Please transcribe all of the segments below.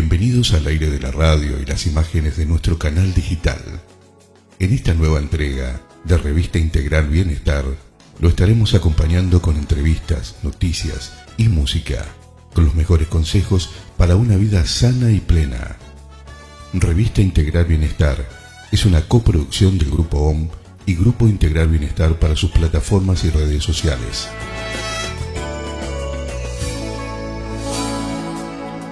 Bienvenidos al aire de la radio y las imágenes de nuestro canal digital. En esta nueva entrega de Revista Integral Bienestar, lo estaremos acompañando con entrevistas, noticias y música, con los mejores consejos para una vida sana y plena. Revista Integral Bienestar es una coproducción del Grupo OM y Grupo Integral Bienestar para sus plataformas y redes sociales.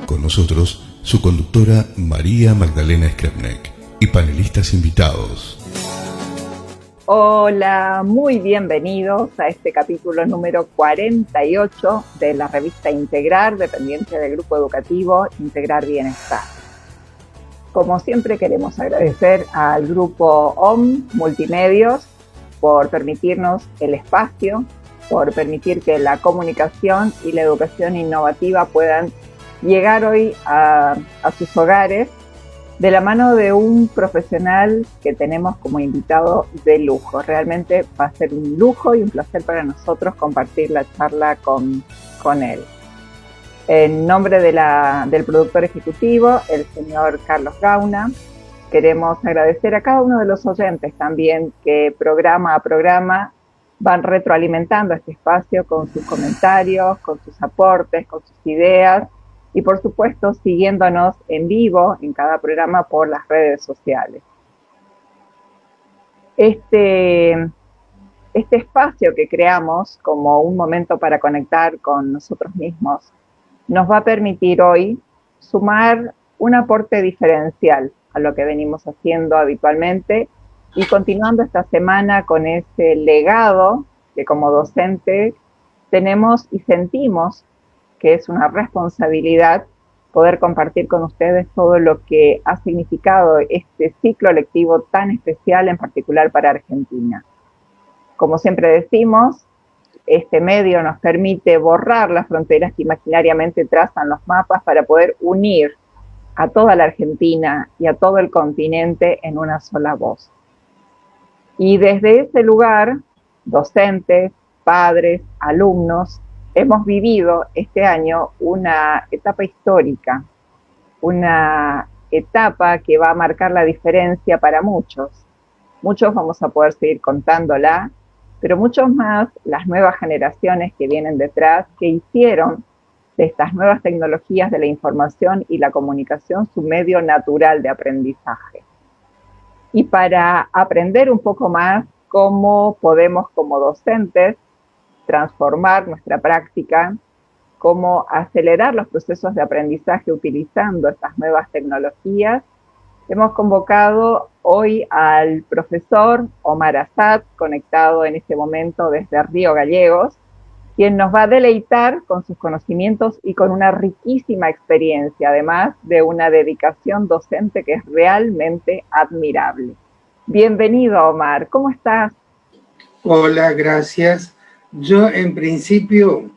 Con nosotros, su conductora María Magdalena Skrepnek y panelistas invitados. Hola, muy bienvenidos a este capítulo número 48 de la revista Integrar, dependiente del Grupo Educativo Integrar Bienestar. Como siempre queremos agradecer al Grupo OM Multimedios por permitirnos el espacio, por permitir que la comunicación y la educación innovativa puedan llegar hoy a sus hogares de la mano de un profesional que tenemos como invitado de lujo. Realmente va a ser un lujo y un placer para nosotros compartir la charla con él. En nombre del productor ejecutivo, el señor Carlos Gauna, queremos agradecer a cada uno de los oyentes también que programa a programa van retroalimentando este espacio con sus comentarios, con sus aportes, con sus ideas, y por supuesto siguiéndonos en vivo en cada programa por las redes sociales. Este espacio que creamos como un momento para conectar con nosotros mismos nos va a permitir hoy sumar un aporte diferencial a lo que venimos haciendo habitualmente y continuando esta semana con ese legado que como docente tenemos y sentimos que es una responsabilidad poder compartir con ustedes todo lo que ha significado este ciclo lectivo tan especial, en particular para Argentina. Como siempre decimos, este medio nos permite borrar las fronteras que imaginariamente trazan los mapas para poder unir a toda la Argentina y a todo el continente en una sola voz. Y desde ese lugar, docentes, padres, alumnos, hemos vivido este año una etapa histórica, una etapa que va a marcar la diferencia para muchos. Muchos vamos a poder seguir contándola, pero muchos más las nuevas generaciones que vienen detrás, que hicieron de estas nuevas tecnologías de la información y la comunicación su medio natural de aprendizaje. Y para aprender un poco más cómo podemos como docentes transformar nuestra práctica, cómo acelerar los procesos de aprendizaje utilizando estas nuevas tecnologías, hemos convocado hoy al profesor Omar Assad, conectado en este momento desde Río Gallegos, quien nos va a deleitar con sus conocimientos y con una riquísima experiencia, además de una dedicación docente que es realmente admirable. Bienvenido, Omar, ¿cómo estás? Hola, gracias. Yo, en principio,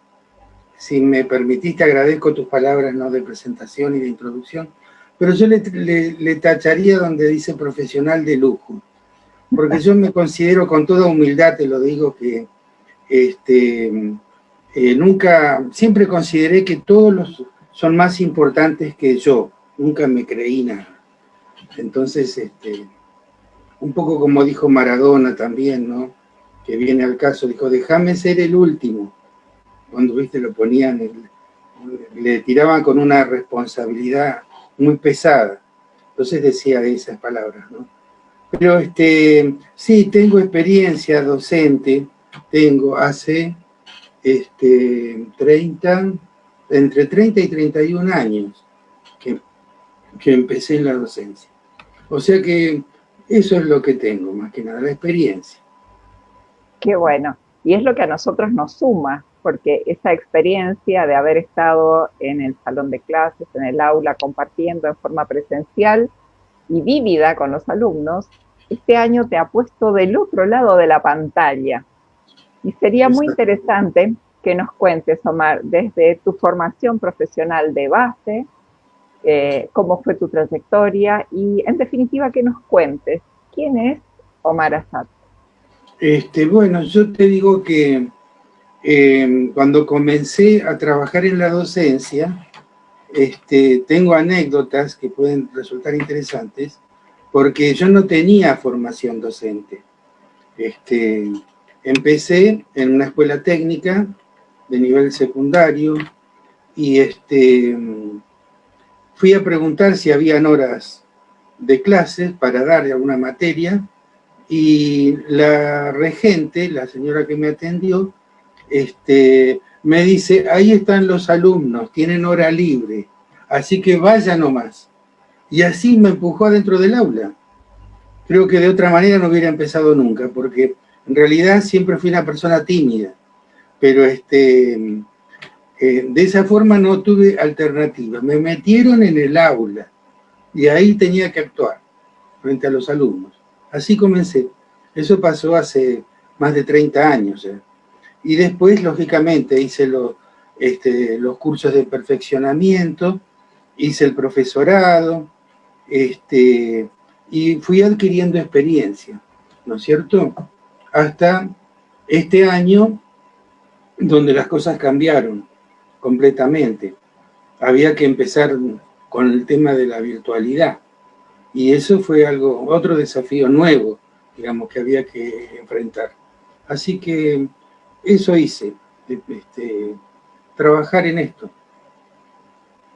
si me permitiste, agradezco tus palabras, ¿no?, de presentación y de introducción, pero yo le tacharía donde dice profesional de lujo, porque yo me considero, con toda humildad te lo digo, que siempre consideré que todos son más importantes que yo, nunca me creí nada. Entonces, un poco como dijo Maradona también, ¿no?, que viene al caso, dijo, déjame ser el último. Cuando, viste, lo ponían, le tiraban con una responsabilidad muy pesada. Entonces decía esas palabras, ¿no? Pero sí, tengo experiencia docente, tengo hace entre 30 y 31 años que empecé en la docencia. O sea que eso es lo que tengo, más que nada, la experiencia. Qué bueno, y es lo que a nosotros nos suma, porque esa experiencia de haber estado en el salón de clases, en el aula, compartiendo en forma presencial y vívida con los alumnos, este año te ha puesto del otro lado de la pantalla. Y sería muy interesante que nos cuentes, Omar, desde tu formación profesional de base, cómo fue tu trayectoria y, en definitiva, que nos cuentes quién es Omar Assad. Bueno, yo te digo que cuando comencé a trabajar en la docencia, tengo anécdotas que pueden resultar interesantes, porque yo no tenía formación docente. Empecé en una escuela técnica de nivel secundario y fui a preguntar si habían horas de clases para dar alguna materia, y la regente, la señora que me atendió, me dice: ahí están los alumnos, tienen hora libre, así que vaya nomás. Y así me empujó adentro del aula. Creo que de otra manera no hubiera empezado nunca, porque en realidad siempre fui una persona tímida, pero de esa forma no tuve alternativa. Me metieron en el aula y ahí tenía que actuar frente a los alumnos. Así comencé. Eso pasó hace más de 30 años ya. Y después, lógicamente, hice los cursos de perfeccionamiento, hice el profesorado, y fui adquiriendo experiencia, ¿no es cierto? Hasta este año, donde las cosas cambiaron completamente. Había que empezar con el tema de la virtualidad. Y eso fue otro desafío nuevo, digamos, que había que enfrentar. Así que eso hice, trabajar en esto.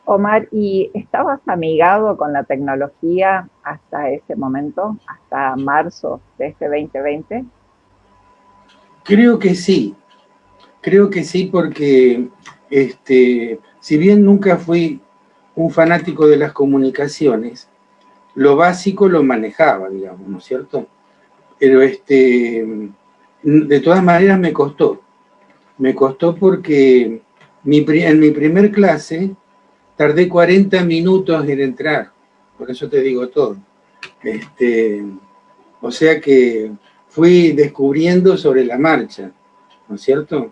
Omar, ¿y estabas amigado con la tecnología hasta ese momento, hasta marzo de este 2020? Creo que sí porque si bien nunca fui un fanático de las comunicaciones, lo básico lo manejaba, digamos, ¿no es cierto? Pero de todas maneras me costó porque en mi primer clase tardé 40 minutos en entrar, por eso te digo todo. O sea que fui descubriendo sobre la marcha, ¿no es cierto?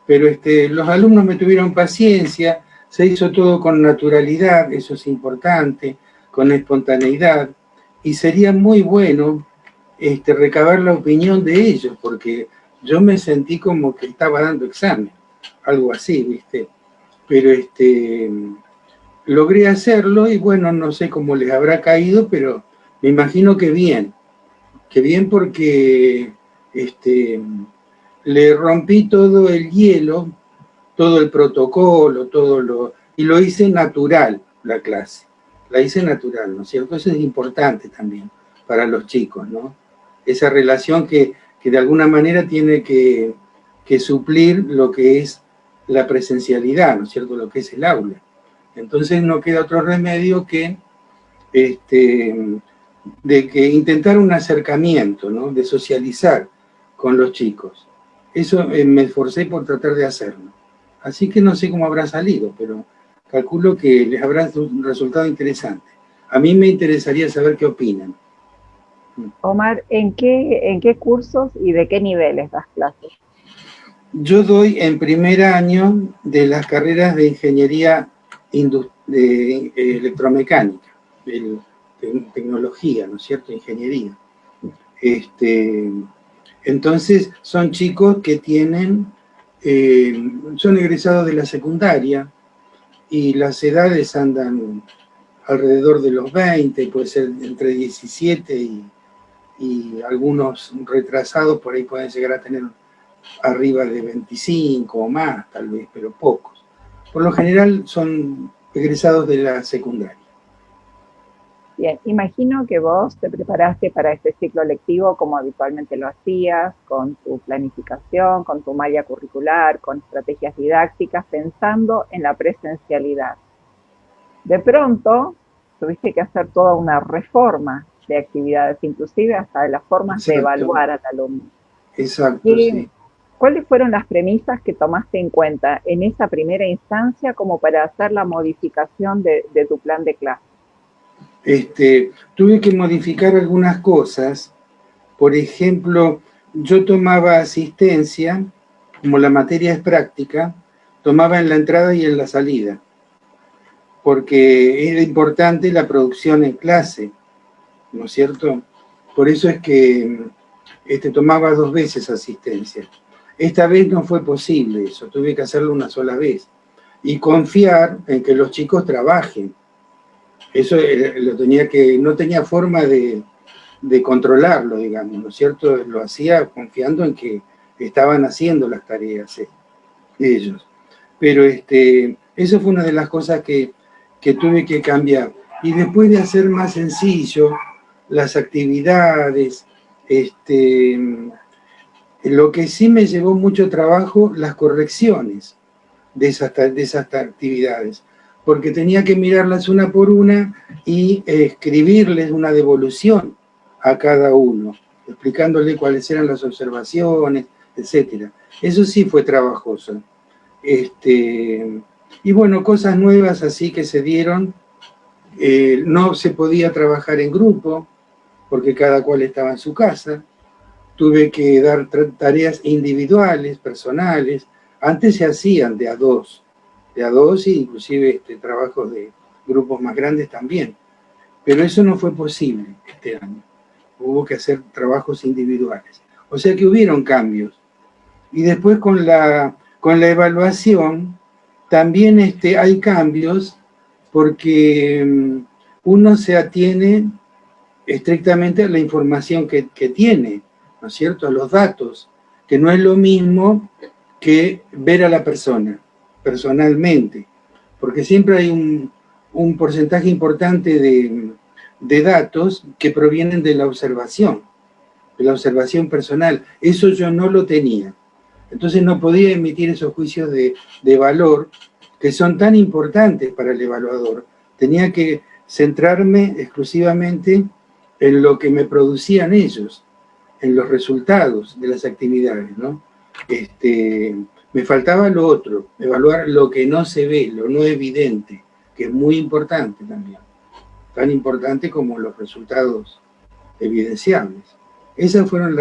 Pero los alumnos me tuvieron paciencia, se hizo todo con naturalidad, eso es importante, con espontaneidad, y sería muy bueno recabar la opinión de ellos, porque yo me sentí como que estaba dando examen, algo así, ¿viste? Pero logré hacerlo y bueno, no sé cómo les habrá caído, pero me imagino que bien porque le rompí todo el hielo, todo el protocolo, y lo hice natural, la clase. La hice natural, ¿no es cierto? Eso es importante también para los chicos, ¿no? Esa relación que de alguna manera tiene que suplir lo que es la presencialidad, ¿no es cierto? Lo que es el aula. Entonces no queda otro remedio que de que intentar un acercamiento, ¿no? De socializar con los chicos. Eso me esforcé por tratar de hacerlo. Así que no sé cómo habrá salido, pero calculo que les habrá resultado interesante. A mí me interesaría saber qué opinan. Omar, ¿en qué cursos y de qué niveles das clases? Yo doy en primer año de las carreras de ingeniería de electromecánica, de tecnología, ¿no es cierto? Ingeniería. Entonces son chicos que son egresados de la secundaria y las edades andan alrededor de los 20, puede ser entre 17 y algunos retrasados por ahí pueden llegar a tener arriba de 25 o más, tal vez, pero pocos. Por lo general son egresados de la secundaria. Bien, imagino que vos te preparaste para este ciclo lectivo como habitualmente lo hacías, con tu planificación, con tu malla curricular, con estrategias didácticas, pensando en la presencialidad. De pronto, tuviste que hacer toda una reforma de actividades, inclusive hasta de las formas de evaluar al alumno. Exacto, sí. ¿Cuáles fueron las premisas que tomaste en cuenta en esa primera instancia como para hacer la modificación de tu plan de clase? Tuve que modificar algunas cosas. Por ejemplo, yo tomaba asistencia, como la materia es práctica, tomaba en la entrada y en la salida, porque era importante la producción en clase, ¿no es cierto? Por eso es que tomaba 2 veces asistencia. Esta vez no fue posible eso, tuve que hacerlo una sola vez. y confiar en que los chicos trabajen. Eso no tenía forma de controlarlo, digamos, ¿no es cierto? Lo hacía confiando en que estaban haciendo las tareas ellos. Pero eso fue una de las cosas que tuve que cambiar. Y después de hacer más sencillo las actividades, lo que sí me llevó mucho trabajo, las correcciones de esas actividades, porque tenía que mirarlas una por una y escribirles una devolución a cada uno, explicándole cuáles eran las observaciones, etcétera. Eso sí fue trabajoso. Y bueno, cosas nuevas así que se dieron. No se podía trabajar en grupo, porque cada cual estaba en su casa. Tuve que dar tareas individuales, personales. Antes se hacían de a dos e inclusive trabajos de grupos más grandes también. Pero eso no fue posible este año. Hubo que hacer trabajos individuales. O sea que hubieron cambios. Y después con la evaluación también hay cambios, porque uno se atiene estrictamente a la información que tiene, ¿no es cierto?, a los datos, que no es lo mismo que ver a la persona personalmente, porque siempre hay un porcentaje importante de datos que provienen de la observación personal. Eso yo no lo tenía. Entonces no podía emitir esos juicios de valor que son tan importantes para el evaluador. Tenía que centrarme exclusivamente en lo que me producían ellos, en los resultados de las actividades, ¿no? Me faltaba lo otro, evaluar lo que no se ve, lo no evidente, que es muy importante también, tan importante como los resultados evidenciables. Esos fueron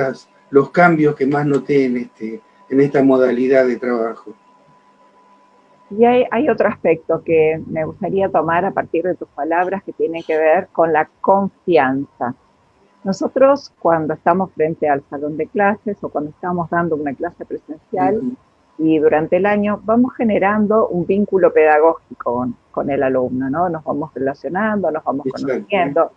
los cambios que más noté en esta modalidad de trabajo. Y hay otro aspecto que me gustaría tomar a partir de tus palabras, que tiene que ver con la confianza. Nosotros, cuando estamos frente al salón de clases o cuando estamos dando una clase presencial y durante el año, vamos generando un vínculo pedagógico con el alumno, ¿no? Nos vamos relacionando, nos vamos conociendo,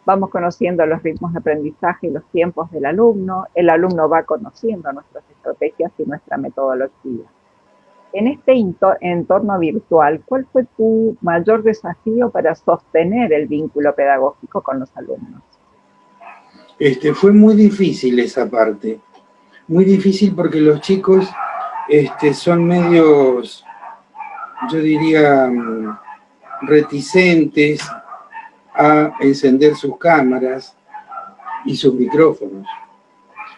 vamos conociendo los ritmos de aprendizaje y los tiempos del alumno, el alumno va conociendo nuestras estrategias y nuestra metodología. En este entorno virtual, ¿cuál fue tu mayor desafío para sostener el vínculo pedagógico con los alumnos? Fue muy difícil esa parte, muy difícil porque los chicos son medios, yo diría, reticentes a encender sus cámaras y sus micrófonos.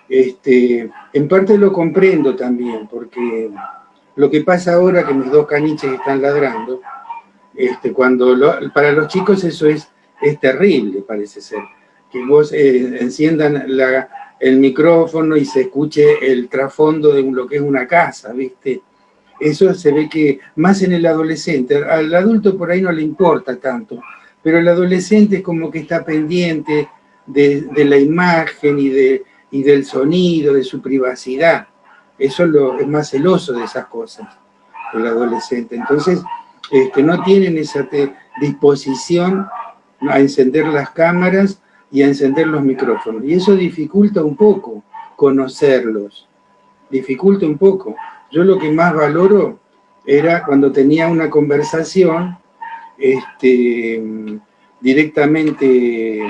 En parte lo comprendo también, porque lo que pasa ahora que mis dos caniches están ladrando, para los chicos eso es terrible, parece ser. Que vos enciendan el micrófono y se escuche el trasfondo de lo que es una casa, ¿viste? Eso se ve que más en el adolescente, al adulto por ahí no le importa tanto, pero el adolescente es como que está pendiente de la imagen y del sonido, de su privacidad. Eso es más celoso de esas cosas, el adolescente. Entonces, no tienen esa disposición a encender las cámaras y a encender los micrófonos. Y eso dificulta un poco conocerlos, dificulta un poco. Yo lo que más valoro era cuando tenía una conversación directamente,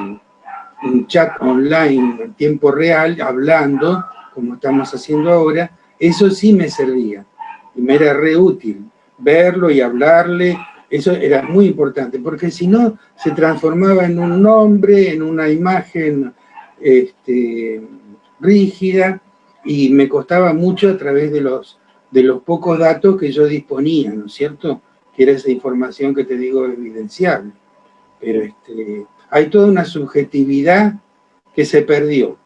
un chat online en tiempo real, hablando, como estamos haciendo ahora. Eso sí me servía y me era re útil verlo y hablarle. Eso era muy importante, porque si no, se transformaba en un nombre, en una imagen rígida, y me costaba mucho a través de los pocos datos que yo disponía, ¿no es cierto? Que era esa información que te digo evidenciable. Pero hay toda una subjetividad que se perdió,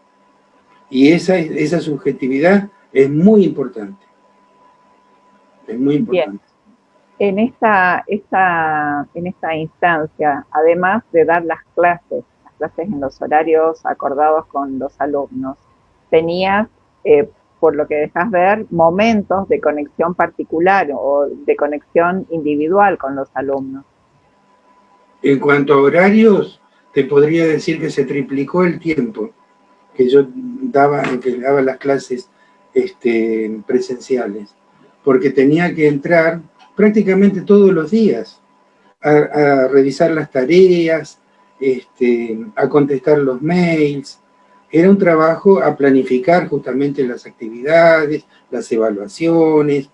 y esa subjetividad es muy importante. Es muy importante. Bien. En esta instancia, además de dar las clases en los horarios acordados con los alumnos, tenías por lo que dejas ver, momentos de conexión particular o de conexión individual con los alumnos. En cuanto a horarios, te podría decir que se triplicó el tiempo que yo daba, en que daba las clases presenciales, porque tenía que entrar prácticamente todos los días a revisar las tareas, a contestar los mails. Era un trabajo a planificar justamente las actividades, las evaluaciones,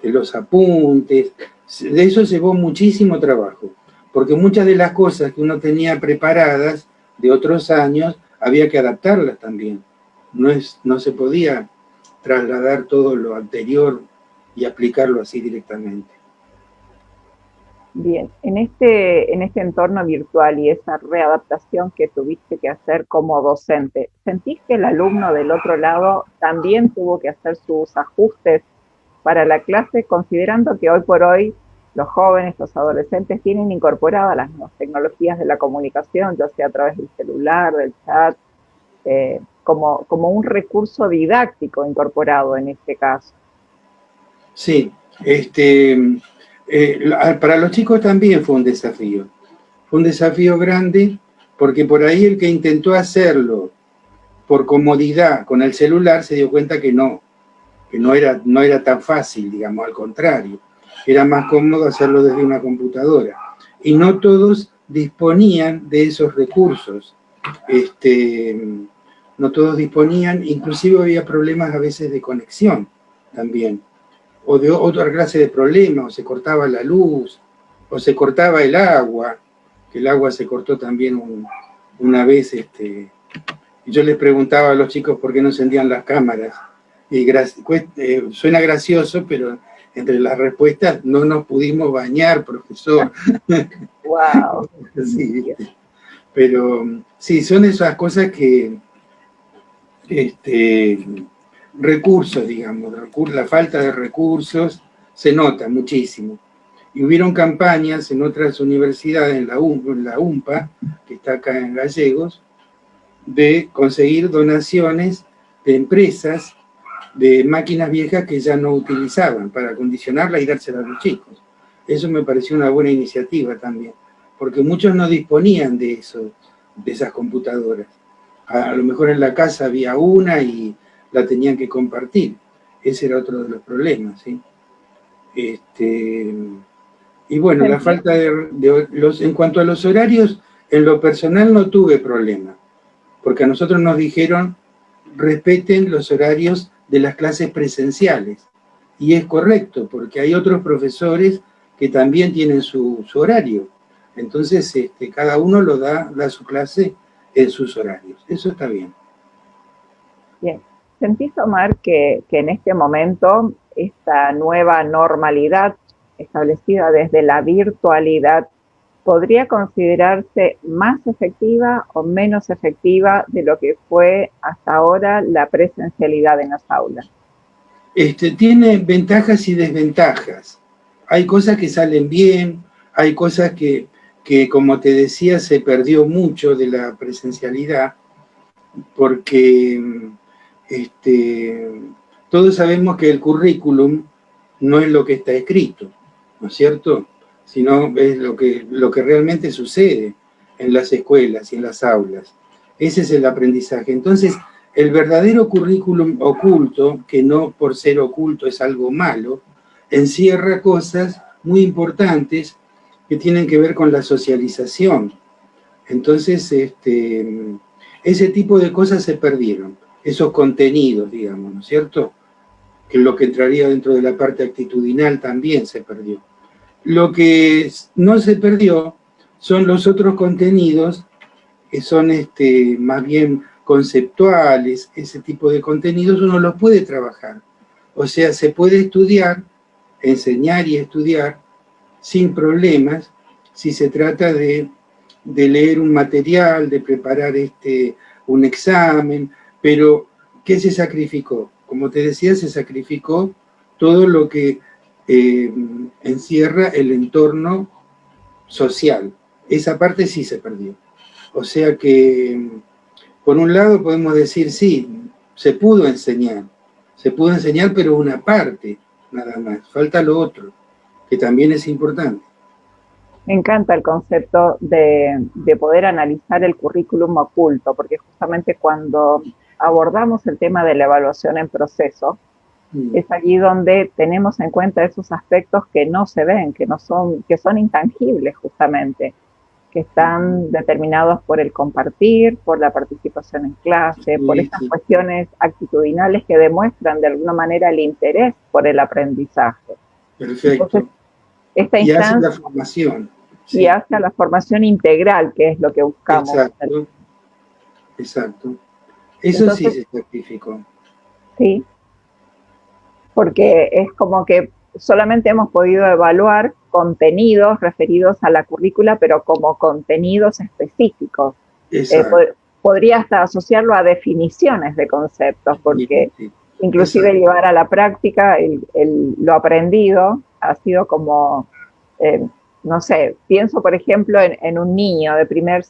los apuntes. De eso llevó muchísimo trabajo, porque muchas de las cosas que uno tenía preparadas de otros años, había que adaptarlas también. No se podía trasladar todo lo anterior y aplicarlo así directamente. Bien, en este entorno virtual y esa readaptación que tuviste que hacer como docente, ¿sentís que el alumno del otro lado también tuvo que hacer sus ajustes para la clase, considerando que hoy por hoy los jóvenes, los adolescentes tienen incorporadas las nuevas tecnologías de la comunicación, ya sea a través del celular, del chat, como un recurso didáctico incorporado en este caso? Sí, para los chicos también fue un desafío. Fue un desafío grande porque por ahí el que intentó hacerlo por comodidad con el celular se dio cuenta que no era tan fácil, digamos, al contrario. Era más cómodo hacerlo desde una computadora. Y no todos disponían de esos recursos. No todos disponían, inclusive había problemas a veces de conexión también, o de otra clase de problemas, o se cortaba la luz, o se cortaba el agua, que el agua se cortó también una vez, y yo les preguntaba a los chicos por qué no encendían las cámaras, y suena gracioso, pero entre las respuestas, no nos pudimos bañar, profesor. ¡Wow! Sí, pero sí, son esas cosas que, recursos, digamos, la falta de recursos se nota muchísimo. Y hubieron campañas en otras universidades, en la UMPA, que está acá en Gallegos, de conseguir donaciones de empresas de máquinas viejas que ya no utilizaban para acondicionarlas y dárselas a los chicos. Eso me pareció una buena iniciativa también, porque muchos no disponían de esas computadoras. A lo mejor en la casa había una y la tenían que compartir. Ese era otro de los problemas, ¿sí? Y bueno, la falta en cuanto a los horarios, en lo personal no tuve problema, porque a nosotros nos dijeron respeten los horarios de las clases presenciales. Y es correcto, porque hay otros profesores que también tienen su horario. Entonces, cada uno da su clase en sus horarios. Eso está bien. Bien. ¿Sentís, Omar, que en este momento esta nueva normalidad establecida desde la virtualidad podría considerarse más efectiva o menos efectiva de lo que fue hasta ahora la presencialidad en las aulas? Tiene ventajas y desventajas. Hay cosas que salen bien, hay cosas que, como te decía, se perdió mucho de la presencialidad, porque todos sabemos que el currículum no es lo que está escrito, ¿no es cierto? Sino es lo que realmente sucede en las escuelas y en las aulas. Ese es el aprendizaje. Entonces, el verdadero currículum oculto, que no por ser oculto es algo malo, encierra cosas muy importantes que tienen que ver con la socialización. Entonces, ese tipo de cosas se perdieron, esos contenidos, digamos, ¿no es cierto? Que lo que entraría dentro de la parte actitudinal también se perdió. Lo que no se perdió son los otros contenidos que son más bien conceptuales. Ese tipo de contenidos uno los puede trabajar. O sea, se puede estudiar, enseñar y estudiar sin problemas si se trata de leer un material, de preparar un examen, pero ¿qué se sacrificó? Como te decía, se sacrificó todo lo que encierra el entorno social. Esa parte sí se perdió. O sea que, por un lado podemos decir, sí, se pudo enseñar, Se pudo enseñar, pero una parte, nada más. Falta lo otro, que también es importante. Me encanta el concepto de poder analizar el currículum oculto, porque justamente cuando abordamos el tema de la evaluación en proceso, es allí donde tenemos en cuenta esos aspectos que no se ven, que son intangibles justamente, que están determinados por el compartir, por la participación en clase, por estas cuestiones actitudinales que demuestran de alguna manera el interés por el aprendizaje. Perfecto. Entonces, esta instancia, hace la formación. Sí. Y hace la formación integral, que es lo que buscamos. Exacto. Exacto. Eso entonces, sí se certificó. Sí. Porque es como que solamente hemos podido evaluar contenidos referidos a la currícula, pero como contenidos específicos. Podría hasta asociarlo a definiciones de conceptos, porque inclusive llevar a la práctica lo aprendido ha sido como, no sé, pienso por ejemplo en un niño de primero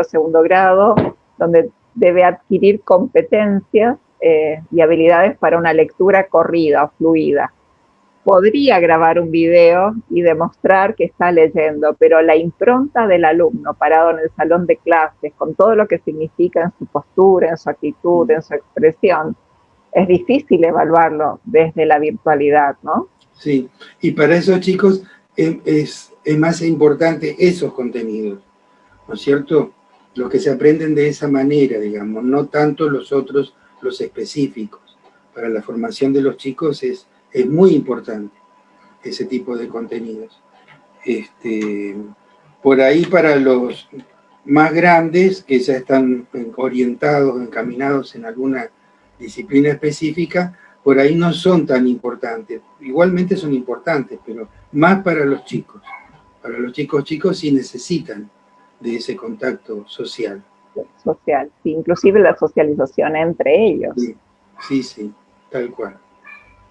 o segundo grado, donde debe adquirir competencias y habilidades para una lectura corrida o fluida. Podría grabar un video y demostrar que está leyendo, pero la impronta del alumno parado en el salón de clases, con todo lo que significa en su postura, en su actitud, en su expresión, es difícil evaluarlo desde la virtualidad, ¿no? Sí, y para esos chicos es más importante esos contenidos, ¿no es cierto? Los que se aprenden de esa manera, digamos, no tanto los otros, los específicos. Para la formación de los chicos es muy importante ese tipo de contenidos. Por ahí para los más grandes, que ya están orientados, encaminados en alguna disciplina específica, por ahí no son tan importantes. Igualmente son importantes, pero más para los chicos. Para los chicos sí necesitan de ese contacto social. Social, sí, inclusive la socialización entre ellos. Sí, tal cual.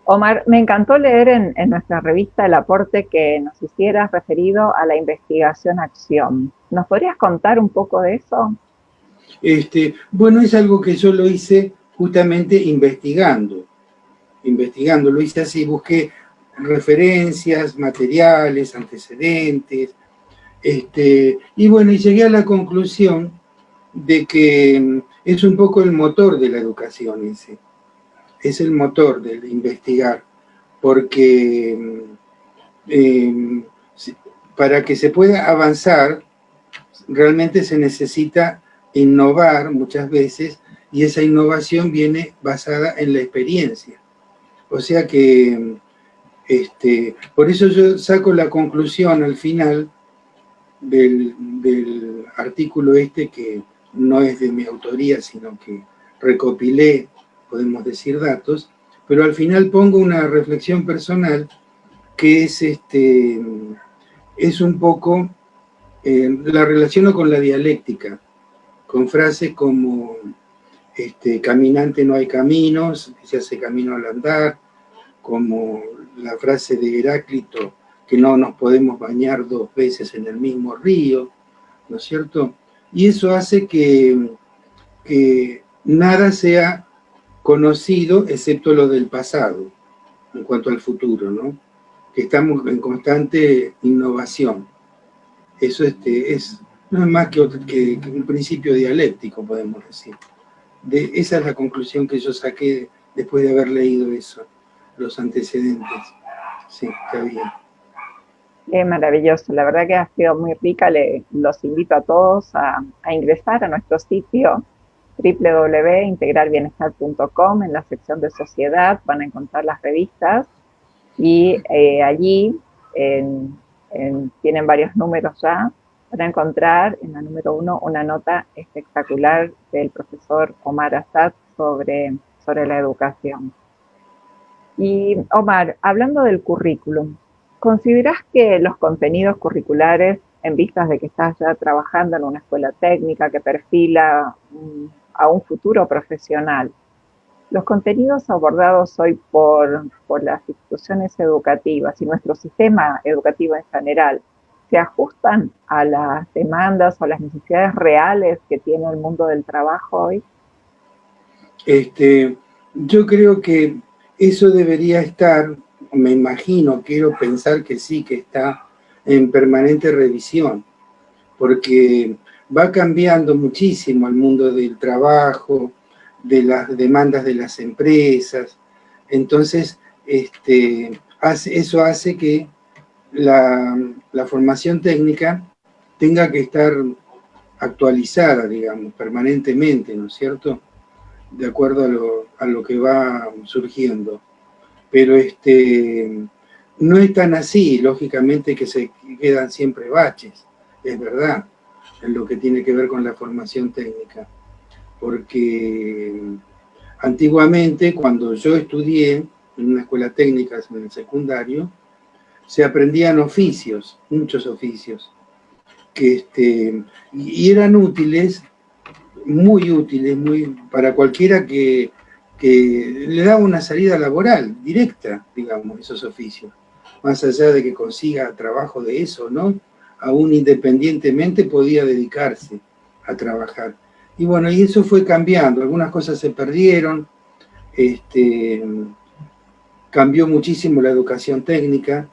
Omar, me encantó leer en nuestra revista el aporte que nos hicieras referido a la investigación-acción. ¿Nos podrías contar un poco de eso? Bueno, es algo que yo lo hice justamente investigando, lo hice así, busqué referencias, materiales, antecedentes, y bueno, y llegué a la conclusión de que es un poco el motor de la educación ese. Es el motor del investigar, porque para que se pueda avanzar, realmente se necesita innovar muchas veces, y esa innovación viene basada en la experiencia. O sea que, por eso yo saco la conclusión al final del artículo que no es de mi autoría, sino que recopilé, podemos decir, datos, pero al final pongo una reflexión personal que es un poco, la relaciono con la dialéctica, con frases como caminante no hay caminos, se hace camino al andar, como la frase de Heráclito, que no nos podemos bañar 2 veces en el mismo río, ¿no es cierto? Y eso hace que nada sea conocido excepto lo del pasado, en cuanto al futuro, ¿no? Que estamos en constante innovación. Eso no es más que un principio dialéctico, podemos decir. Esa es la conclusión que yo saqué después de haber leído eso, los antecedentes. Sí, está bien. Es maravilloso, la verdad que ha sido muy rica. Los invito a todos a ingresar a nuestro sitio www.integralbienestar.com. En la sección de sociedad van a encontrar las revistas y allí tienen varios números ya. Van a encontrar en la número 1 una nota espectacular del profesor Omar Assad sobre la educación. Y Omar, hablando del currículum, ¿considerás que los contenidos curriculares, en vistas de que estás ya trabajando en una escuela técnica que perfila a un futuro profesional, los contenidos abordados hoy por las instituciones educativas y nuestro sistema educativo en general, se ajustan a las demandas o las necesidades reales que tiene el mundo del trabajo hoy? Yo creo que eso debería estar, me imagino, quiero pensar que sí, que está en permanente revisión, porque va cambiando muchísimo el mundo del trabajo, de las demandas de las empresas. Entonces, eso hace que la formación técnica tenga que estar actualizada, digamos, permanentemente, ¿no es cierto?, de acuerdo a lo que va surgiendo. Pero no es tan así, lógicamente que se quedan siempre baches, es verdad, en lo que tiene que ver con la formación técnica. Porque antiguamente, cuando yo estudié en una escuela técnica, en el secundario, se aprendían oficios, muchos oficios, y eran útiles, muy útiles, para cualquiera que le daba una salida laboral directa, digamos, esos oficios. Más allá de que consiga trabajo de eso, ¿no? Aún independientemente podía dedicarse a trabajar. Y bueno, y eso fue cambiando, algunas cosas se perdieron, cambió muchísimo la educación técnica,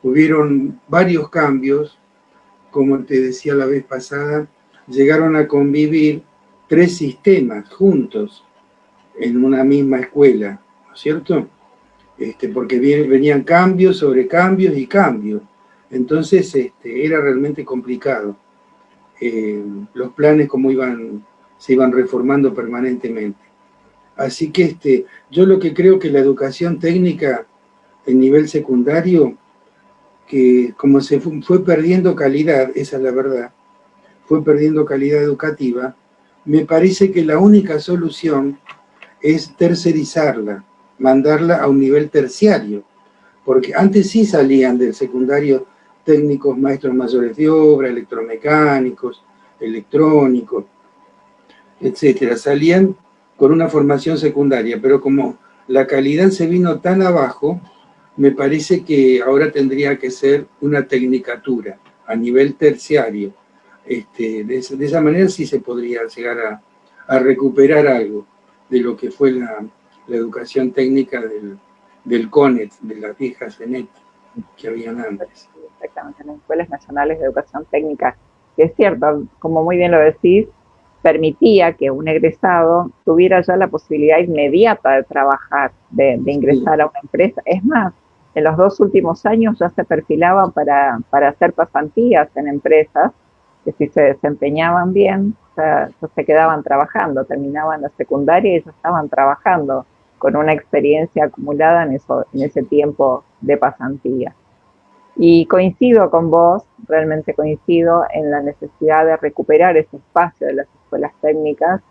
hubieron varios cambios, como te decía la vez pasada, llegaron a convivir 3 sistemas juntos en una misma escuela, ¿no es cierto? Porque venían cambios sobre cambios y cambios. Entonces era realmente complicado. Los planes como se iban reformando permanentemente. Así que yo lo que creo que la educación técnica en nivel secundario, que como se fue perdiendo calidad, esa es la verdad, fue perdiendo calidad educativa, me parece que la única solución es tercerizarla, mandarla a un nivel terciario, porque antes sí salían del secundario técnicos, maestros mayores de obra, electromecánicos, electrónicos, etcétera, salían con una formación secundaria, pero como la calidad se vino tan abajo, me parece que ahora tendría que ser una tecnicatura a nivel terciario. De esa manera sí se podría llegar a recuperar algo de lo que fue la educación técnica del CONET, de las viejas CENET que habían antes. Exactamente, en las Escuelas Nacionales de Educación Técnica, que es cierto, como muy bien lo decís, permitía que un egresado tuviera ya la posibilidad inmediata de trabajar, de ingresar a una empresa. Es más, en los 2 últimos años ya se perfilaban para hacer pasantías en empresas, que si se desempeñaban bien, ya se quedaban trabajando, terminaban la secundaria y ya estaban trabajando con una experiencia acumulada en ese tiempo de pasantía. Y coincido con vos, realmente coincido en la necesidad de recuperar ese espacio de las escuelas técnicas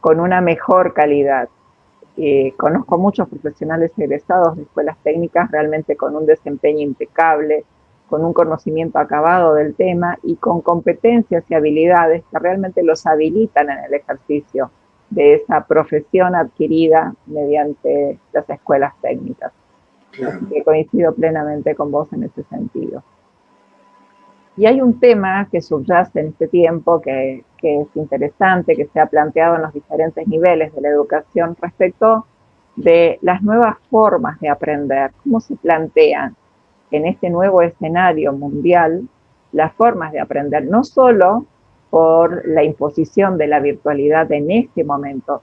con una mejor calidad. Conozco muchos profesionales egresados de escuelas técnicas realmente con un desempeño impecable, con un conocimiento acabado del tema y con competencias y habilidades que realmente los habilitan en el ejercicio de esa profesión adquirida mediante las escuelas técnicas. Claro. Así que coincido plenamente con vos en ese sentido. Y hay un tema que subyace en este tiempo que es interesante, que se ha planteado en los diferentes niveles de la educación respecto de las nuevas formas de aprender. ¿Cómo se plantean en este nuevo escenario mundial las formas de aprender? No solo por la imposición de la virtualidad en este momento,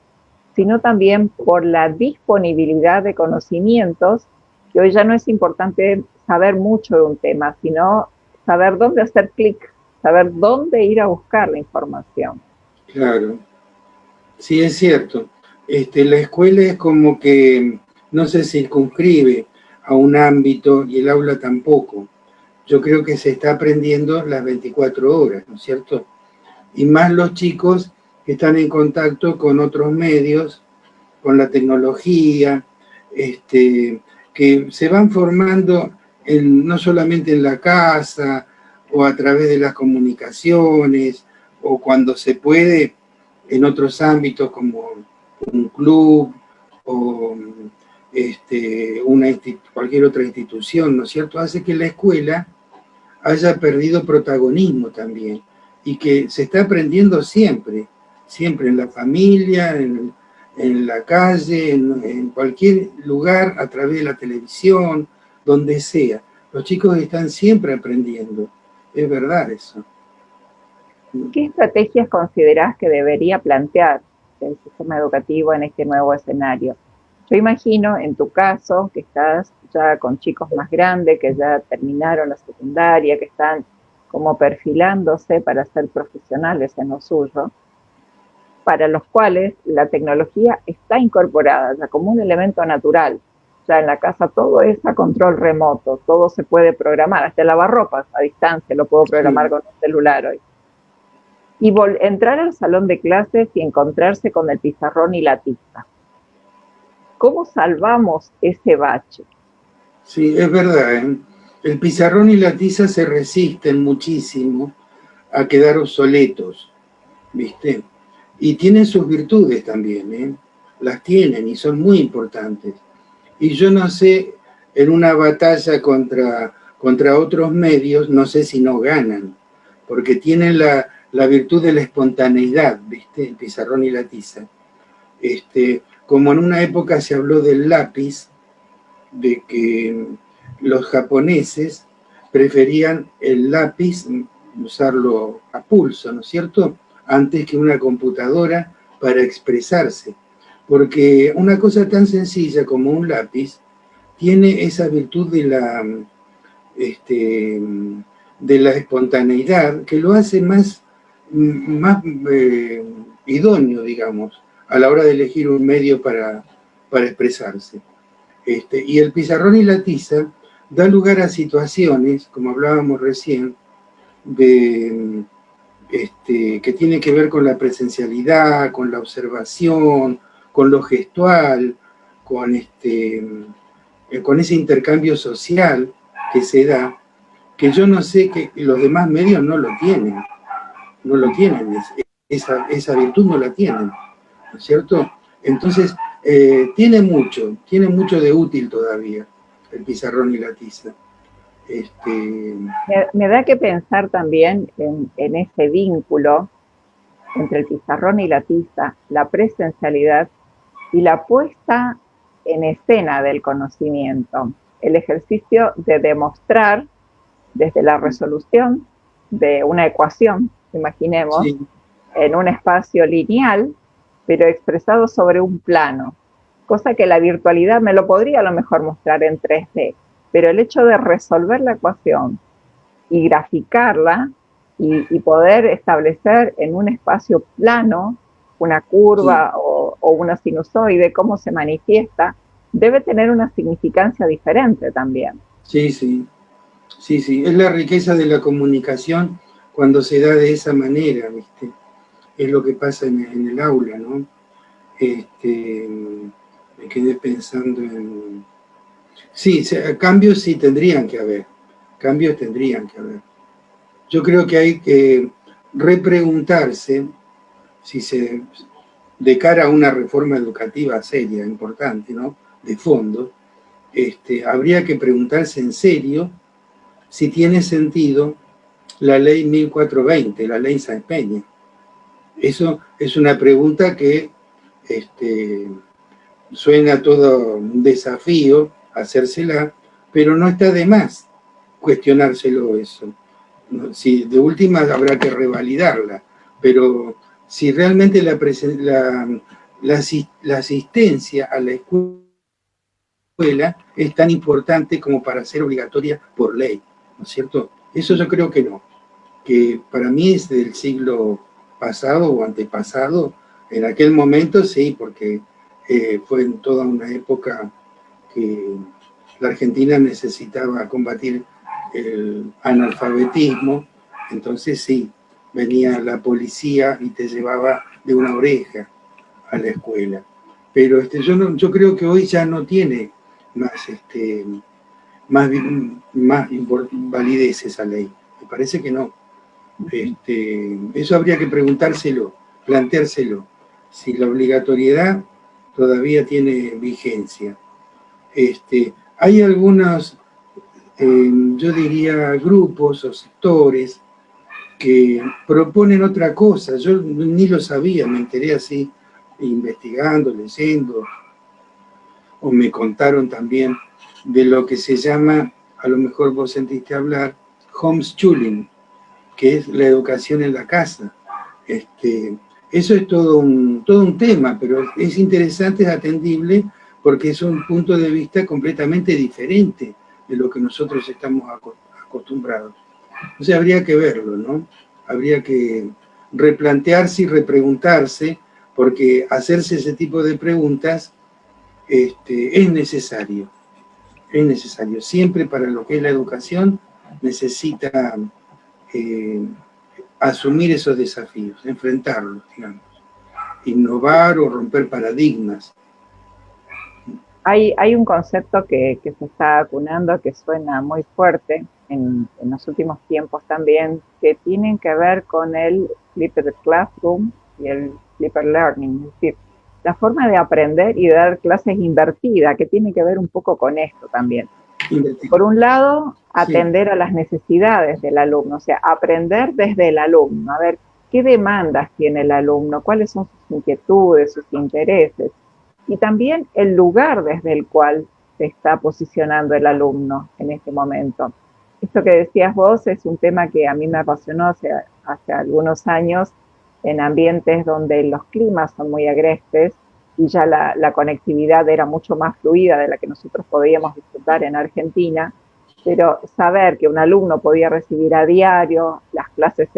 sino también por la disponibilidad de conocimientos, que hoy ya no es importante saber mucho de un tema, sino saber dónde hacer clic, saber dónde ir a buscar la información. Claro, sí, es cierto. La escuela es como que no se circunscribe a un ámbito y el aula tampoco. Yo creo que se está aprendiendo las 24 horas, ¿no es cierto? Y más los chicos que están en contacto con otros medios, con la tecnología, que se van formando no solamente en la casa o a través de las comunicaciones o cuando se puede en otros ámbitos como un club o cualquier otra institución, ¿no es cierto? Hace que la escuela haya perdido protagonismo también y que se está aprendiendo siempre en la familia, en en la calle, en cualquier lugar, a través de la televisión, donde sea. Los chicos están siempre aprendiendo. Es verdad eso. ¿Qué estrategias considerás que debería plantear el sistema educativo en este nuevo escenario? Yo imagino, en tu caso, que estás ya con chicos más grandes, que ya terminaron la secundaria, que están como perfilándose para ser profesionales en lo suyo, para los cuales la tecnología está incorporada ya como un elemento natural. Ya en la casa todo es a control remoto, todo se puede programar, hasta el lavarropas a distancia lo puedo programar con un celular hoy. Y entrar al salón de clases y encontrarse con el pizarrón y la tiza. ¿Cómo salvamos ese bache? Sí, es verdad, ¿eh? El pizarrón y la tiza se resisten muchísimo a quedar obsoletos, ¿viste? Y tienen sus virtudes también, ¿eh? Las tienen y son muy importantes. Y yo no sé, en una batalla contra otros medios, no sé si no ganan, porque tienen la virtud de la espontaneidad, ¿viste? El pizarrón y la tiza. Como en una época se habló del lápiz, de que los japoneses preferían el lápiz, usarlo a pulso, ¿no es cierto?, antes que una computadora para expresarse. Porque una cosa tan sencilla como un lápiz tiene esa virtud de la espontaneidad que lo hace más idóneo, digamos, a la hora de elegir un medio para expresarse. Y el pizarrón y la tiza da lugar a situaciones, como hablábamos recién, que tiene que ver con la presencialidad, con la observación, con lo gestual, con ese intercambio social que se da, que yo no sé que los demás medios no lo tienen, esa virtud no la tienen, ¿no es cierto? Entonces, tiene mucho de útil todavía el pizarrón y la tiza. Me da que pensar también en ese vínculo entre el pizarrón y la tiza, la presencialidad y la puesta en escena del conocimiento, el ejercicio de demostrar desde la resolución de una ecuación, imaginemos, sí, en un espacio lineal, pero expresado sobre un plano, cosa que la virtualidad me lo podría a lo mejor mostrar en 3D, pero el hecho de resolver la ecuación y graficarla y poder establecer en un espacio plano una curva, sí, o una sinusoide, cómo se manifiesta, debe tener una significancia diferente también. Sí, sí, sí, sí, es la riqueza de la comunicación cuando se da de esa manera, ¿viste? Es lo que pasa en el aula, ¿no? Me quedé pensando en... Sí, cambios sí tendrían que haber, cambios tendrían que haber. Yo creo que hay que repreguntarse si de cara a una reforma educativa seria, importante, ¿no?, de fondo, habría que preguntarse en serio si tiene sentido la ley 1420, la ley Sáenz Peña. Eso es una pregunta que suena todo un desafío hacérsela, pero no está de más cuestionárselo eso. Si de última habrá que revalidarla, pero si realmente la asistencia a la escuela es tan importante como para ser obligatoria por ley, ¿no es cierto? Eso yo creo que no, que para mí es del siglo pasado o antepasado. En aquel momento sí, porque fue en toda una época que la Argentina necesitaba combatir el analfabetismo, entonces sí, venía la policía y te llevaba de una oreja a la escuela. Pero yo creo que hoy ya no tiene más validez esa ley. Me parece que no. Eso habría que preguntárselo, planteárselo, si la obligatoriedad todavía tiene vigencia. Hay algunos, yo diría, grupos o sectores que proponen otra cosa. Yo ni lo sabía, me enteré así investigando, leyendo, o me contaron también de lo que se llama, a lo mejor vos sentiste hablar, homeschooling, que es la educación en la casa. Eso es todo un tema, pero es interesante, es atendible, porque es un punto de vista completamente diferente de lo que nosotros estamos acostumbrados. Entonces habría que verlo, ¿no? Habría que replantearse y repreguntarse, porque hacerse ese tipo de preguntas es necesario. Es necesario. Siempre para lo que es la educación necesita asumir esos desafíos, enfrentarlos, digamos. Innovar o romper paradigmas. Hay un concepto que se está acunando que suena muy fuerte en los últimos tiempos también, que tienen que ver con el flipped classroom y el flipped learning, es decir, la forma de aprender y de dar clases invertida, que tiene que ver un poco con esto también. Por un lado, atender a las necesidades del alumno, o sea, aprender desde el alumno, a ver qué demandas tiene el alumno, cuáles son sus inquietudes, sus intereses, y también el lugar desde el cual se está posicionando el alumno en este momento. Esto que decías vos es un tema que a mí me apasionó hace algunos años, en ambientes donde los climas son muy agrestes y ya la conectividad era mucho más fluida de la que nosotros podíamos disfrutar en Argentina, pero saber que un alumno podía recibir a diario las clases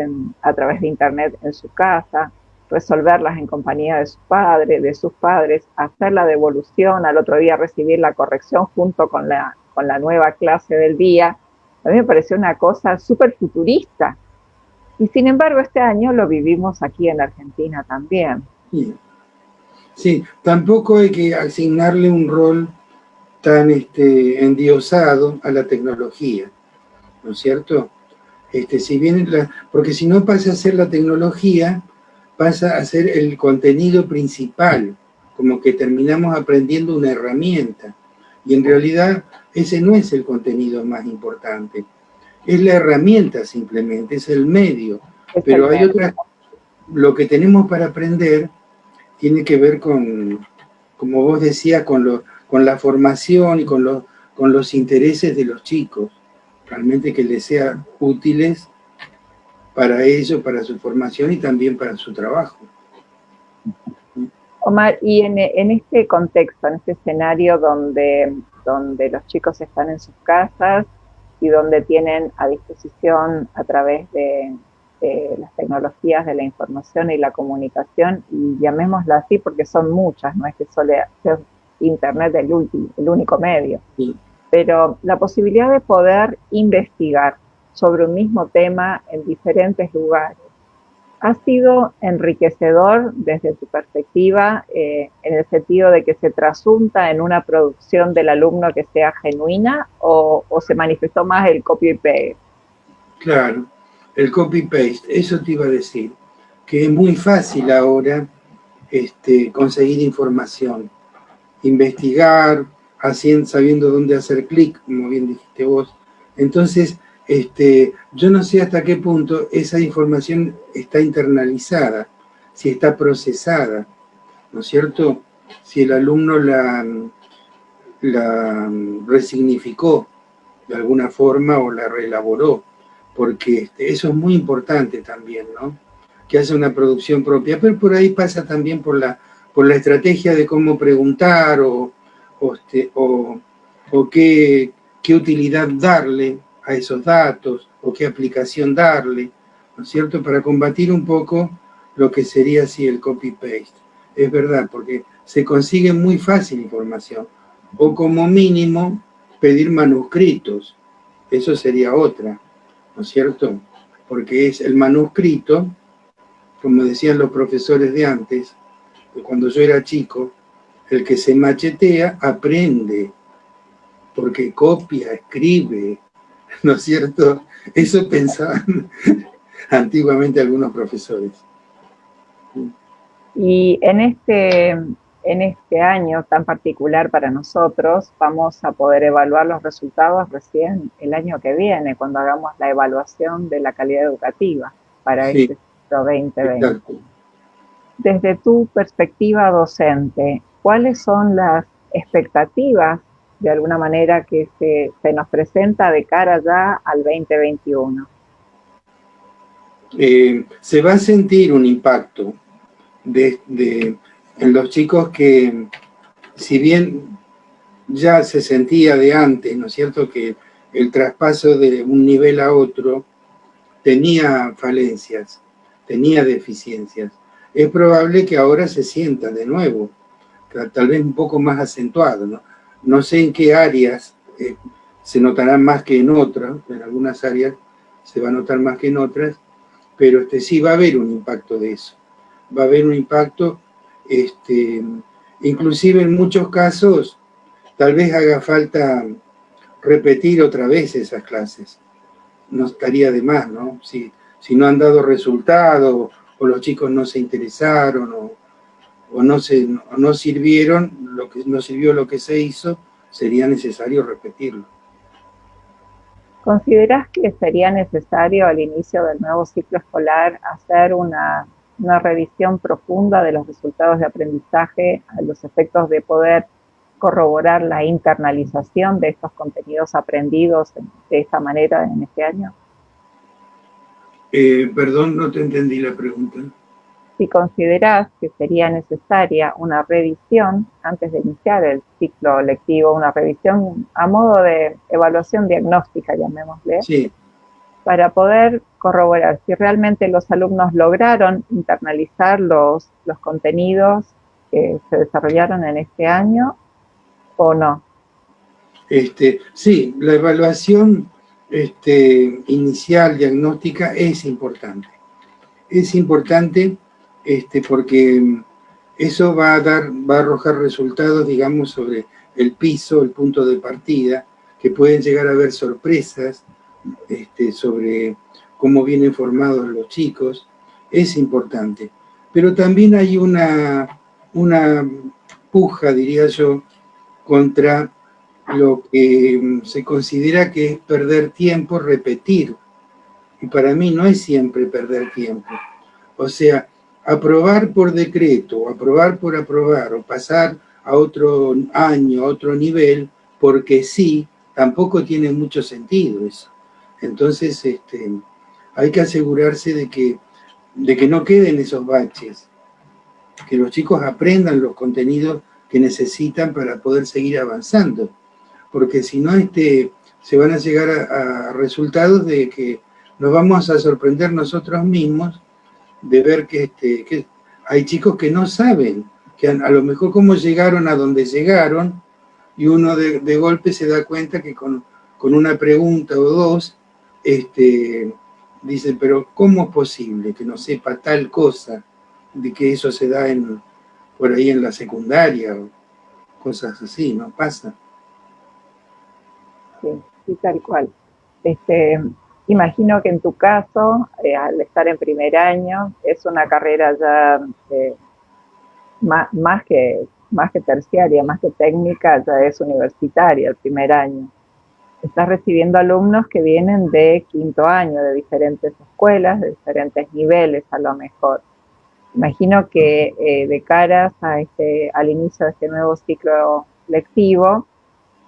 a través de internet en su casa, resolverlas en compañía de su padre, de sus padres, hacer la devolución, al otro día recibir la corrección junto con la nueva clase del día, a mí me pareció una cosa súper futurista. Y sin embargo, este año lo vivimos aquí en Argentina también. Sí, tampoco hay que asignarle un rol tan endiosado a la tecnología, ¿no es cierto? Si bien porque si no pasa a ser la tecnología, pasa a ser el contenido principal, como que terminamos aprendiendo una herramienta. Y en realidad ese no es el contenido más importante. Es la herramienta simplemente, es el medio. Pero hay otras, lo que tenemos para aprender tiene que ver con, como vos decías, con la formación y con los intereses de los chicos. Realmente que les sea útiles para ellos, para su formación y también para su trabajo. Omar, y en este contexto, en este escenario donde los chicos están en sus casas y donde tienen a disposición a través de las tecnologías de la información y la comunicación, y llamémosla así porque son muchas, no es que solo sea internet el único medio, sí, pero la posibilidad de poder investigar sobre un mismo tema en diferentes lugares, ¿ha sido enriquecedor desde tu perspectiva, en el sentido de que se trasunta en una producción del alumno que sea genuina, o se manifestó más el copy-paste? Claro, el copy-paste, eso te iba a decir, que es muy fácil ahora conseguir información, investigar, sabiendo dónde hacer clic, como bien dijiste vos. Entonces, yo no sé hasta qué punto esa información está internalizada, si está procesada, ¿no es cierto? Si el alumno la resignificó de alguna forma o la reelaboró, porque eso es muy importante también, ¿no? Que haya una producción propia, pero por ahí pasa también por la estrategia de cómo preguntar o qué utilidad darle a esos datos, o qué aplicación darle, ¿no es cierto?, para combatir un poco lo que sería así el copy-paste. Es verdad, porque se consigue muy fácil información, o como mínimo pedir manuscritos, eso sería otra, ¿no es cierto?, porque es el manuscrito, como decían los profesores de antes, que cuando yo era chico, el que se machetea aprende, porque copia, escribe, ¿no es cierto? Eso pensaban antiguamente algunos profesores. Y en este año tan particular para nosotros, vamos a poder evaluar los resultados recién el año que viene, cuando hagamos la evaluación de la calidad educativa para este 2020. Exacto. Desde tu perspectiva docente, ¿cuáles son las expectativas, de alguna manera, que se nos presenta de cara ya al 2021? Se va a sentir un impacto en los chicos que, si bien ya se sentía de antes, ¿no es cierto?, que el traspaso de un nivel a otro tenía falencias, tenía deficiencias. Es probable que ahora se sienta de nuevo, tal vez un poco más acentuado, ¿no? No sé en qué áreas se notarán más que en otras, en algunas áreas se va a notar más que en otras, pero sí va a haber un impacto de eso. Va a haber un impacto, inclusive en muchos casos, tal vez haga falta repetir otra vez esas clases. No estaría de más, ¿no? Si no han dado resultado, o los chicos no se interesaron, o no sirvieron, no sirvió lo que se hizo, sería necesario repetirlo. ¿Consideras que sería necesario al inicio del nuevo ciclo escolar hacer una revisión profunda de los resultados de aprendizaje a los efectos de poder corroborar la internalización de estos contenidos aprendidos de esta manera en este año? Perdón, no te entendí la pregunta. Si considerás que sería necesaria una revisión antes de iniciar el ciclo lectivo, una revisión a modo de evaluación diagnóstica, llamémosle, sí, para poder corroborar si realmente los alumnos lograron internalizar los contenidos que se desarrollaron en este año o no. Sí, la evaluación inicial, diagnóstica, es importante. Es importante porque eso va a arrojar resultados, digamos, sobre el piso, el punto de partida, que pueden llegar a haber sorpresas sobre cómo vienen formados los chicos. Es importante. Pero también hay una puja, diría yo, contra lo que se considera que es perder tiempo, repetir. Y para mí no es siempre perder tiempo. O sea, aprobar por decreto, aprobar por aprobar, o pasar a otro año, a otro nivel, porque sí, tampoco tiene mucho sentido eso. Entonces, hay que asegurarse de que no queden esos baches, que los chicos aprendan los contenidos que necesitan para poder seguir avanzando, porque si no, se van a llegar a resultados de que nos vamos a sorprender nosotros mismos de ver que hay chicos que no saben, que a lo mejor cómo llegaron a donde llegaron, y uno de golpe se da cuenta que con una pregunta o dos, dice, pero ¿cómo es posible que no sepa tal cosa, de que eso se da por ahí en la secundaria, o cosas así, ¿no? Pasa. Sí, tal cual. Imagino que en tu caso, al estar en primer año, es una carrera ya más que terciaria, más que técnica, ya es universitaria el primer año. Estás recibiendo alumnos que vienen de quinto año, de diferentes escuelas, de diferentes niveles a lo mejor. Imagino que de caras al inicio de este nuevo ciclo lectivo,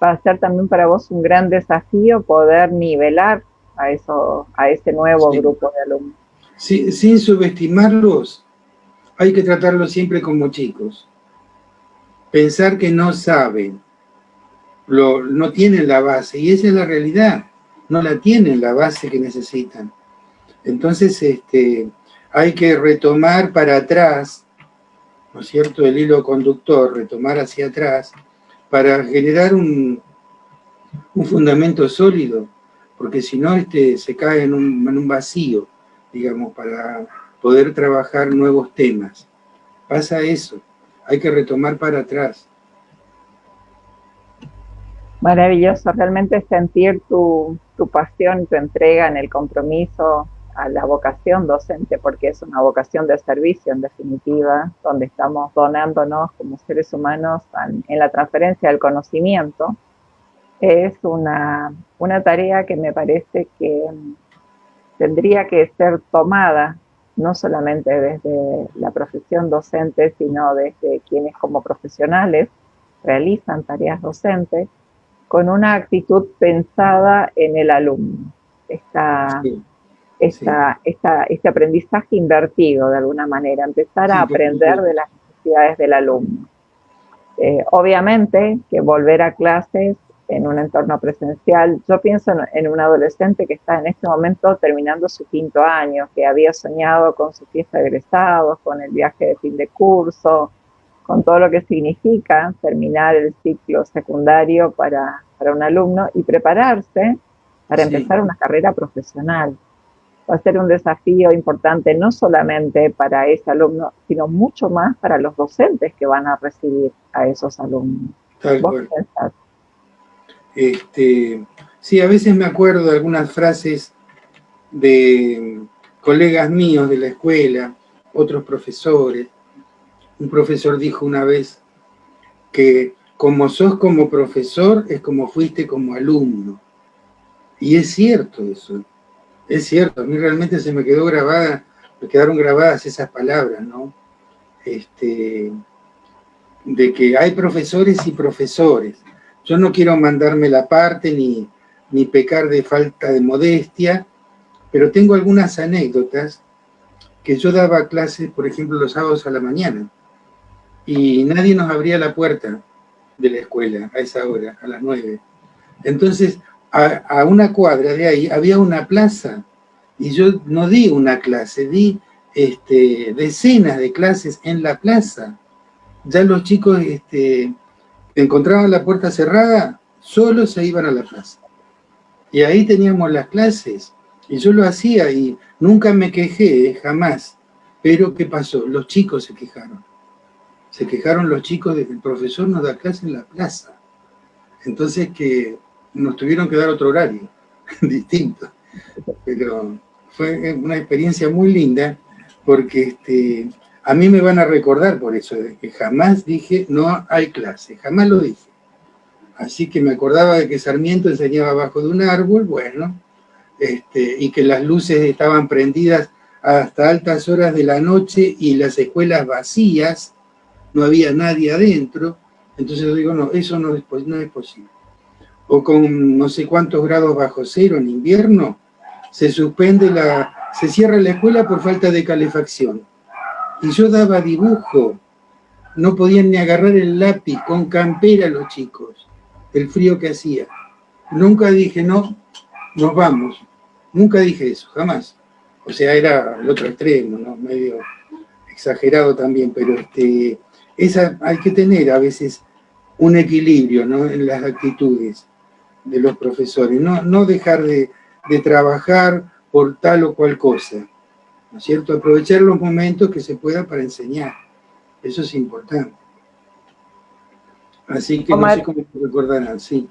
va a ser también para vos un gran desafío poder nivelar a ese nuevo grupo de alumnos. Sí, sin subestimarlos, hay que tratarlos siempre como chicos. Pensar que no saben, no tienen la base, y esa es la realidad, no la tienen la base que necesitan. Entonces, hay que retomar para atrás, ¿no es cierto?, el hilo conductor, retomar hacia atrás, para generar un fundamento sólido, porque si no, se cae en un vacío, digamos, para poder trabajar nuevos temas. Pasa eso, hay que retomar para atrás. Maravilloso, realmente sentir tu pasión y tu entrega en el compromiso a la vocación docente, porque es una vocación de servicio en definitiva, donde estamos donándonos como seres humanos en la transferencia del conocimiento. Es una tarea que me parece que tendría que ser tomada no solamente desde la profesión docente, sino desde quienes como profesionales realizan tareas docentes, con una actitud pensada en el alumno. Sí, sí, Este aprendizaje invertido de alguna manera, empezar a sí, por aprender de supuesto. las necesidades del alumno. Obviamente que volver a clases en un entorno presencial, yo pienso en un adolescente que está en este momento terminando su 5º año, que había soñado con su fiesta de egresados, con el viaje de fin de curso, con todo lo que significa terminar el ciclo secundario para un alumno y prepararse para Sí, empezar una carrera profesional. Va a ser un desafío importante no solamente para ese alumno, sino mucho más para los docentes que van a recibir a esos alumnos. tal ¿Vos qué cual. pensás? Sí, a veces me acuerdo de algunas frases de colegas míos de la escuela, otros profesores. Un profesor dijo una vez que como sos como profesor es como fuiste como alumno. Y es cierto eso, es cierto. A mí realmente se me quedó grabada, me quedaron grabadas esas palabras, ¿no? De que hay profesores y profesores. Yo no quiero mandarme la parte ni pecar de falta de modestia, pero tengo algunas anécdotas que yo daba clases, por ejemplo, los sábados a la mañana, y nadie nos abría la puerta de la escuela a esa hora, a las 9. Entonces, a una cuadra de ahí había una plaza, y yo no di una clase, di decenas de clases en la plaza. Ya los chicos encontraban la puerta cerrada, solo se iban a la plaza. Y ahí teníamos las clases, y yo lo hacía y nunca me quejé, jamás. Pero ¿qué pasó? Los chicos se quejaron. Se quejaron los chicos de que el profesor nos da clase en la plaza. Entonces que nos tuvieron que dar otro horario, distinto. Pero fue una experiencia muy linda, porque a mí me van a recordar por eso, de que jamás dije no hay clase, jamás lo dije. Así que me acordaba de que Sarmiento enseñaba abajo de un árbol, bueno, y que las luces estaban prendidas hasta altas horas de la noche y las escuelas vacías, no había nadie adentro. Entonces yo digo, no, eso no es posible. O con no sé cuántos grados bajo cero en invierno, se cierra la escuela por falta de calefacción. Y yo daba dibujo, no podían ni agarrar el lápiz, con campera los chicos, el frío que hacía. Nunca dije, no, nos vamos. Nunca dije eso, jamás. O sea, era el otro extremo, ¿no? Medio exagerado también, pero hay que tener a veces un equilibrio, ¿no? En las actitudes de los profesores. No dejar de trabajar por tal o cual cosa, ¿no es cierto? Aprovechar los momentos que se pueda para enseñar. Eso es importante. Así que no sé Omar, cómo te recordarán, sí.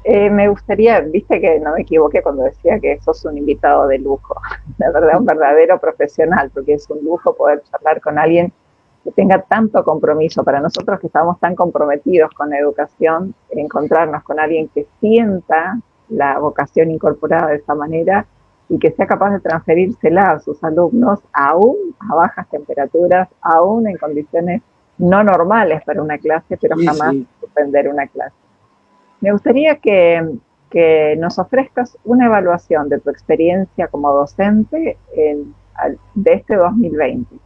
me gustaría, viste que no me equivoqué cuando decía que sos un invitado de lujo, la verdad, un verdadero profesional, porque es un lujo poder charlar con alguien que tenga tanto compromiso. Para nosotros que estamos tan comprometidos con la educación, encontrarnos con alguien que sienta la vocación incorporada de esa manera y que sea capaz de transferírsela a sus alumnos, aún a bajas temperaturas, aún en condiciones no normales para una clase, pero Sí, jamás sí. suspender una clase. Me gustaría que nos ofrezcas una evaluación de tu experiencia como docente de este 2020.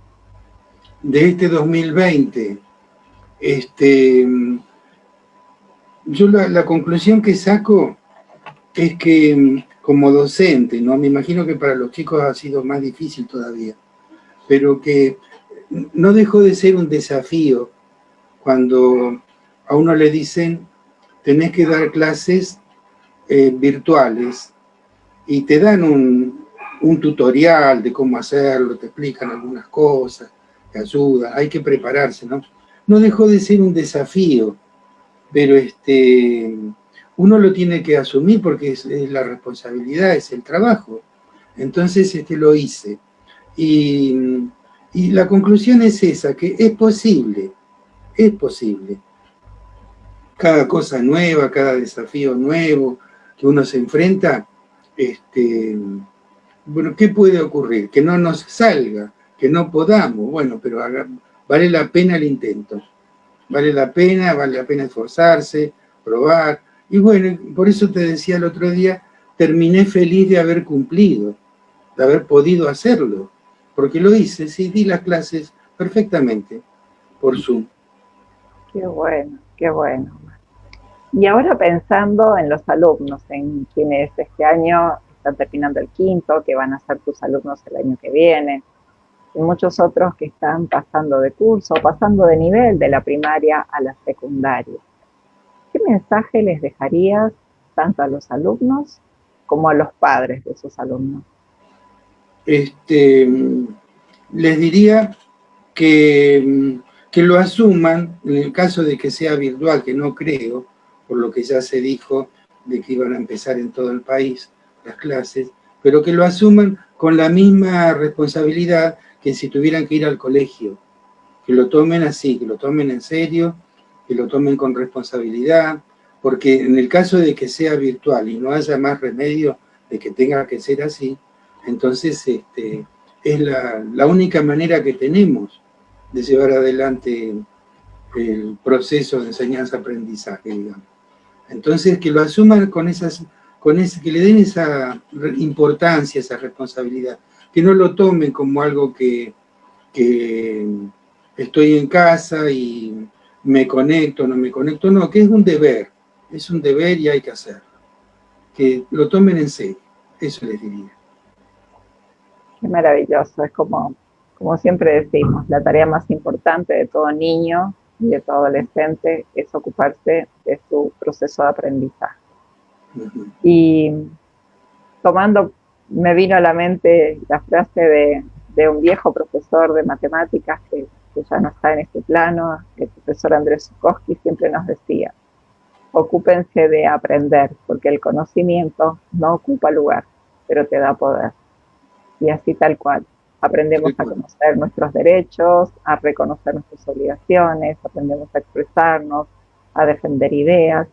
De este 2020, yo la conclusión que saco es que como docente, ¿no? Me imagino que para los chicos ha sido más difícil todavía, pero que no dejó de ser un desafío cuando a uno le dicen tenés que dar clases virtuales y te dan un tutorial de cómo hacerlo, te explican algunas cosas, te ayudan, hay que prepararse, ¿no? No dejó de ser un desafío, pero uno lo tiene que asumir porque es la responsabilidad, es el trabajo. Entonces lo hice. Y la conclusión es esa, que es posible. Cada cosa nueva, cada desafío nuevo que uno se enfrenta, bueno, ¿qué puede ocurrir? Que no nos salga, que no podamos, bueno, pero vale la pena el intento, vale la pena esforzarse, probar, y bueno, por eso te decía el otro día, terminé feliz de haber cumplido, de haber podido hacerlo, porque lo hice, sí, di las clases perfectamente por Zoom. Qué bueno, qué bueno. Y ahora pensando en los alumnos, en quienes este año están terminando el quinto, que van a ser tus alumnos el año que viene, y muchos otros que están pasando de curso, pasando de nivel de la primaria a la secundaria. ¿Qué mensaje les dejarías tanto a los alumnos como a los padres de esos alumnos? Les diría que lo asuman, en el caso de que sea virtual, que no creo, por lo que ya se dijo de que iban a empezar en todo el país las clases, pero que lo asuman con la misma responsabilidad que si tuvieran que ir al colegio, que lo tomen así, que lo tomen en serio, que lo tomen con responsabilidad, porque en el caso de que sea virtual y no haya más remedio de que tenga que ser así, entonces es la única manera que tenemos de llevar adelante el proceso de enseñanza-aprendizaje, digamos. Entonces, que lo asuman que le den esa importancia, esa responsabilidad, que no lo tomen como algo que estoy en casa y me conecto, no me conecto, no, que es un deber y hay que hacerlo. Que lo tomen en serio, eso les diría. Qué maravilloso, es como siempre decimos, la tarea más importante de todo niño y de todo adolescente es ocuparse de su proceso de aprendizaje. Uh-huh. Y me vino a la mente la frase de un viejo profesor de matemáticas que ya no está en este plano, el profesor Andrés Zukovsky siempre nos decía, ocúpense de aprender, porque el conocimiento no ocupa lugar, pero te da poder. Y así tal cual. Aprendemos a conocer nuestros derechos, a reconocer nuestras obligaciones, aprendemos a expresarnos, a defender ideas,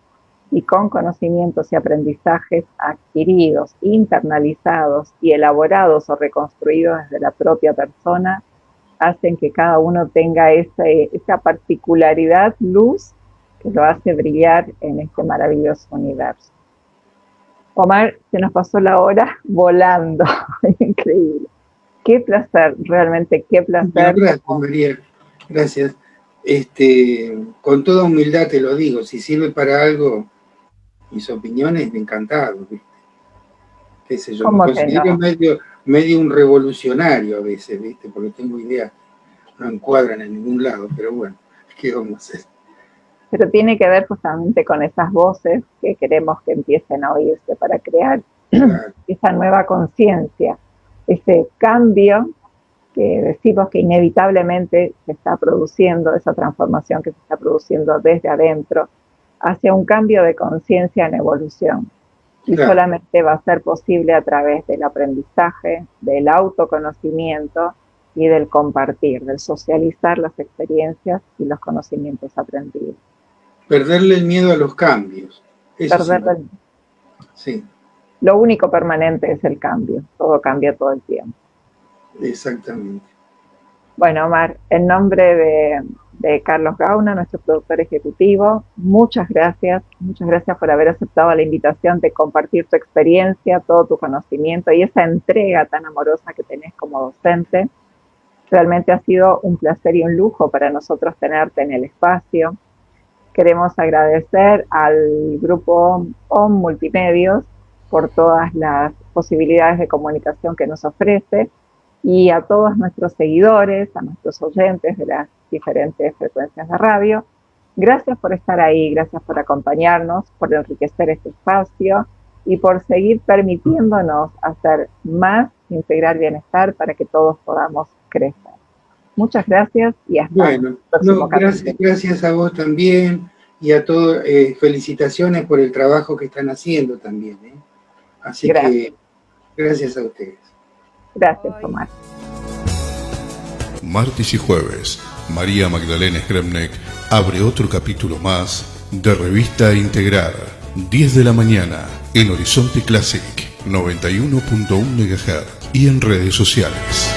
y con conocimientos y aprendizajes adquiridos, internalizados y elaborados o reconstruidos desde la propia persona, hacen que cada uno tenga esa particularidad, luz, que lo hace brillar en este maravilloso universo. Omar, se nos pasó la hora volando, increíble. Qué placer, realmente, qué placer. Gracias, María, gracias. Con toda humildad te lo digo, si sirve para algo, mis opiniones, encantado, ¿viste? Qué sé yo, me considero medio un revolucionario a veces, ¿viste? Porque tengo ideas, no encuadran en ningún lado, pero bueno, ¿qué vamos a hacer? Pero tiene que ver justamente con esas voces que queremos que empiecen a oírse para crear esa nueva conciencia, ese cambio que decimos que inevitablemente se está produciendo, esa transformación que se está produciendo desde adentro, hacia un cambio de conciencia en evolución. Y solamente va a ser posible a través del aprendizaje, del autoconocimiento y del compartir, del socializar las experiencias y los conocimientos aprendidos. Perderle el miedo a los cambios. Sí. Lo único permanente es el cambio. Todo cambia todo el tiempo. Exactamente. Bueno, Omar, en nombre de Carlos Gauna, nuestro productor ejecutivo, muchas gracias por haber aceptado la invitación de compartir tu experiencia, todo tu conocimiento y esa entrega tan amorosa que tenés como docente. Realmente ha sido un placer y un lujo para nosotros tenerte en el espacio. Queremos agradecer al grupo OM Multimedios por todas las posibilidades de comunicación que nos ofrece y a todos nuestros seguidores, a nuestros oyentes de las diferentes frecuencias de radio. Gracias por estar ahí, gracias por acompañarnos, por enriquecer este espacio y por seguir permitiéndonos hacer más, integrar bienestar para que todos podamos crecer. Muchas gracias y hasta el próximo capítulo. Gracias a vos también y a todos, felicitaciones por el trabajo que están haciendo también. Así que gracias a ustedes. Gracias, Omar. Martes y jueves, María Magdalena Skremnek abre otro capítulo más de Revista Integrar, 10 de la mañana, en Horizonte Classic, 91.1 MHz y en redes sociales.